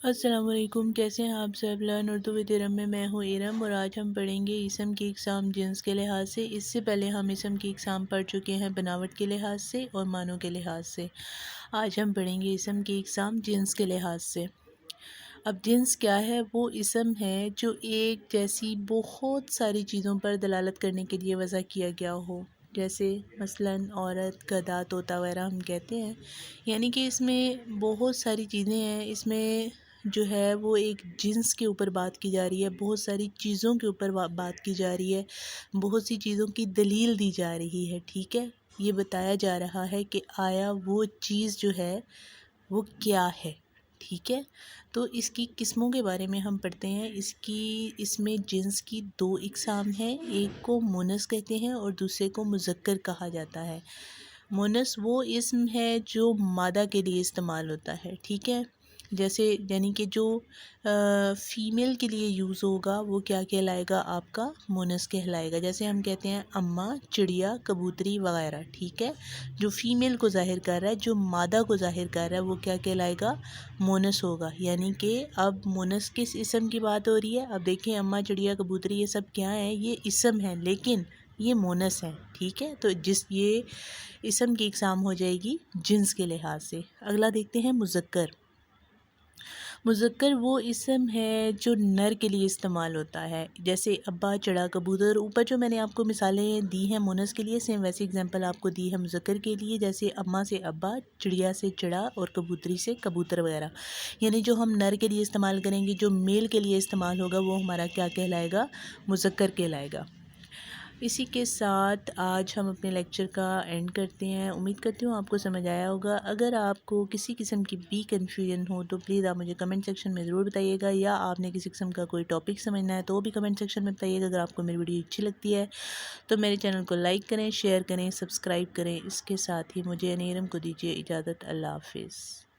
السلام علیکم، کیسے ہیں آپ سب؟ لرن اردو ود ارم میں ہوں ارم، اور آج ہم پڑھیں گے اسم کی اقسام جنس کے لحاظ سے۔ اس سے پہلے ہم اسم کی اقسام پڑھ چکے ہیں بناوٹ کے لحاظ سے اور معنوں کے لحاظ سے۔ آج ہم پڑھیں گے اسم کی اقسام جنس کے لحاظ سے۔ اب جنس کیا ہے؟ وہ اسم ہے جو ایک جیسی بہت ساری چیزوں پر دلالت کرنے کے لیے وضع کیا گیا ہو، جیسے مثلاً عورت، گدھا، طوطا وغیرہ ہم کہتے ہیں۔ یعنی کہ اس میں بہت ساری چیزیں ہیں، اس میں جو ہے وہ ایک جنس کے اوپر بات کی جا رہی ہے، بہت ساری چیزوں کے اوپر بات کی جا رہی ہے، بہت سی چیزوں کی دلیل دی جا رہی ہے، ٹھیک ہے؟ یہ بتایا جا رہا ہے کہ آیا وہ چیز جو ہے وہ کیا ہے، ٹھیک ہے؟ تو اس کی قسموں کے بارے میں ہم پڑھتے ہیں۔ اس میں جنس کی دو اقسام ہیں، ایک کو مونس کہتے ہیں اور دوسرے کو مذکر کہا جاتا ہے۔ مونس وہ اسم ہے جو مادہ کے لیے استعمال ہوتا ہے، ٹھیک ہے؟ جیسے یعنی کہ جو فیمیل کے لیے یوز ہوگا وہ کیا کہلائے گا؟ آپ کا مونس کہلائے گا۔ جیسے ہم کہتے ہیں اماں، چڑیا، کبوتری وغیرہ، ٹھیک ہے؟ جو فیمیل کو ظاہر کر رہا ہے، جو مادہ کو ظاہر کر رہا ہے، وہ کیا کہلائے گا؟ مونس ہوگا۔ یعنی کہ اب مونس کس اسم کی بات ہو رہی ہے؟ اب دیکھیں، اماں، چڑیا، کبوتری یہ سب کیا ہیں؟ یہ اسم ہیں، لیکن یہ مونس ہیں، ٹھیک ہے؟ تو یہ اسم کی اقسام ہو جائے گی جنس کے لحاظ سے۔ اگلا دیکھتے ہیں مذکر۔ مذکر وہ اسم ہے جو نر کے لیے استعمال ہوتا ہے، جیسے ابا، چڑھا، کبوتر۔ اوپر جو میں نے آپ کو مثالیں دی ہیں مونس کے لیے، سیم ویسی اگزامپل آپ کو دی ہے مذکر کے لیے، جیسے اماں سے ابا، چڑیا سے چڑا اور کبوتری سے کبوتر وغیرہ۔ یعنی جو ہم نر کے لیے استعمال کریں گے، جو میل کے لیے استعمال ہوگا، وہ ہمارا کیا کہلائے گا؟ مذکر کہلائے گا۔ اسی کے ساتھ آج ہم اپنے لیکچر کا اینڈ کرتے ہیں۔ امید کرتی ہوں آپ کو سمجھ آیا ہوگا۔ اگر آپ کو کسی قسم کی بھی کنفیوژن ہو تو پلیز آپ مجھے کمنٹ سیکشن میں ضرور بتائیے گا، یا آپ نے کسی قسم کا کوئی ٹاپک سمجھنا ہے تو وہ بھی کمنٹ سیکشن میں بتائیے گا۔ اگر آپ کو میری ویڈیو اچھی لگتی ہے تو میرے چینل کو لائک کریں، شیئر کریں، سبسکرائب کریں۔ اس کے ساتھ ہی مجھے ارم کو دیجیے اجازت۔ اللہ حافظ۔